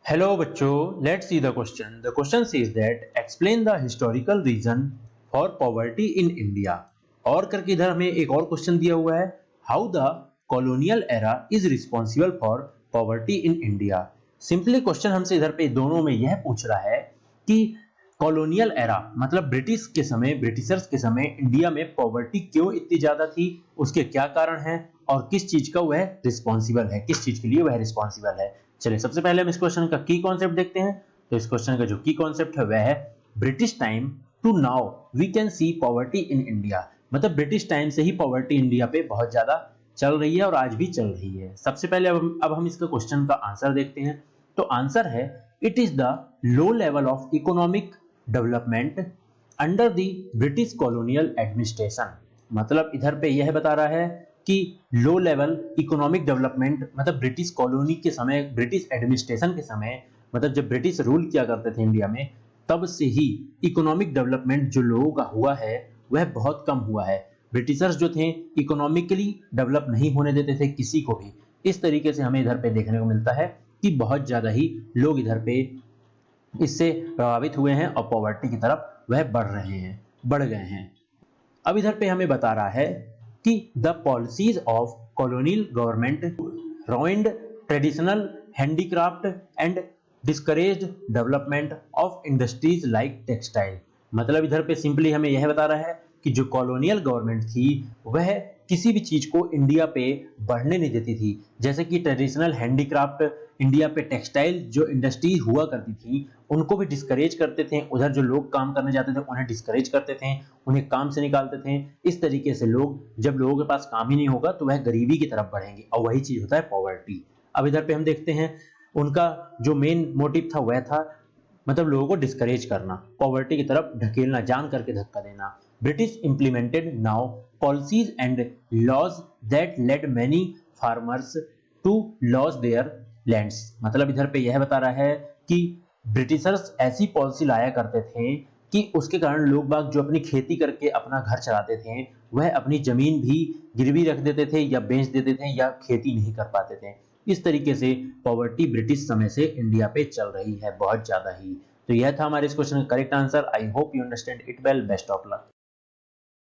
Hello बच्चों, let's see the question. The question says that explain the historical reason for poverty in India. और करके इधर हमें एक और क्वेश्चन दिया हुआ है, how the colonial era is responsible for poverty in India. Simply question हमसे इधर पे दोनों में यह पूछ रहा है कि कॉलोनियल एरा मतलब ब्रिटिश के समय, ब्रिटिशर्स के समय इंडिया में पॉवर्टी क्यों इतनी ज्यादा थी, उसके क्या कारण हैं और किस चीज का वह रिस्पॉन्सिबल है, किस चीज के लिए वह रिस्पॉन्सिबल है। चलिए सबसे पहले हम इस क्वेश्चन का की कॉन्सेप्ट देखते हैं। तो इस क्वेश्चन का जो की कॉन्सेप्ट है वह है British time to now we can see poverty in India. मतलब ब्रिटिश टाइम से ही पॉवर्टी इंडिया पे बहुत ज्यादा चल रही है और आज भी चल रही है। सबसे पहले अब हम इसका क्वेश्चन का आंसर देखते हैं। तो आंसर है it is the low level of economic development under the British colonial administration. मतलब इधर पे यह बता रहा है कि लो लेवल इकोनॉमिक डेवलपमेंट मतलब ब्रिटिश कॉलोनी के समय, ब्रिटिश एडमिनिस्ट्रेशन के समय, मतलब जब ब्रिटिश रूल किया करते थे इंडिया में, तब से ही इकोनॉमिक डेवलपमेंट जो लोगों का हुआ है वह बहुत कम हुआ है। ब्रिटिशर्स जो थे इकोनॉमिकली डेवलप नहीं होने देते थे किसी को भी। इस तरीके से हमें इधर पे देखने को मिलता है कि बहुत ज्यादा ही लोग इधर पे इससे प्रभावित हुए हैं और पॉवर्टी की तरफ वह बढ़ गए हैं। अब इधर पे हमें बता रहा है कि the policies of colonial government ruined traditional handicraft and discouraged development of industries like textile. मतलब इधर पे सिंपली हमें यह बता रहा है कि जो कॉलोनियल गवर्नमेंट थी वह किसी भी चीज को इंडिया पे बढ़ने नहीं देती थी। जैसे कि ट्रेडिशनल हैंडीक्राफ्ट, इंडिया पे टेक्सटाइल जो इंडस्ट्री हुआ करती थी उनको भी डिस्करेज करते थे। उधर जो लोग काम करने जाते थे उन्हें डिस्करेज करते थे, उन्हें काम से निकालते थे। इस तरीके से जब लोगों के पास काम ही नहीं होगा तो वह गरीबी की तरफ बढ़ेंगे और वही चीज होता है पॉवर्टी। अब इधर पे हम देखते हैं उनका जो मेन मोटिव था वह था मतलब लोगों को डिस्करेज करना, पॉवर्टी की तरफ ढकेलना, जान करके धक्का देना। British implemented now policies and laws that led many farmers to loss their lands. मतलब इधर पे यह बता रहा है कि ब्रिटिशर्स ऐसी पॉलिसी लाया करते थे कि उसके कारण लोग बाग जो अपनी खेती करके अपना घर चलाते थे वह अपनी जमीन भी गिरवी रख देते थे या बेच देते थे या खेती नहीं कर पाते थे। इस तरीके से पॉवर्टी ब्रिटिश समय से इंडिया पे चल रही है बहुत ज्यादा ही। तो यह था हमारे इस क्वेश्चन का correct answer. I hope you understand it well. Best of luck.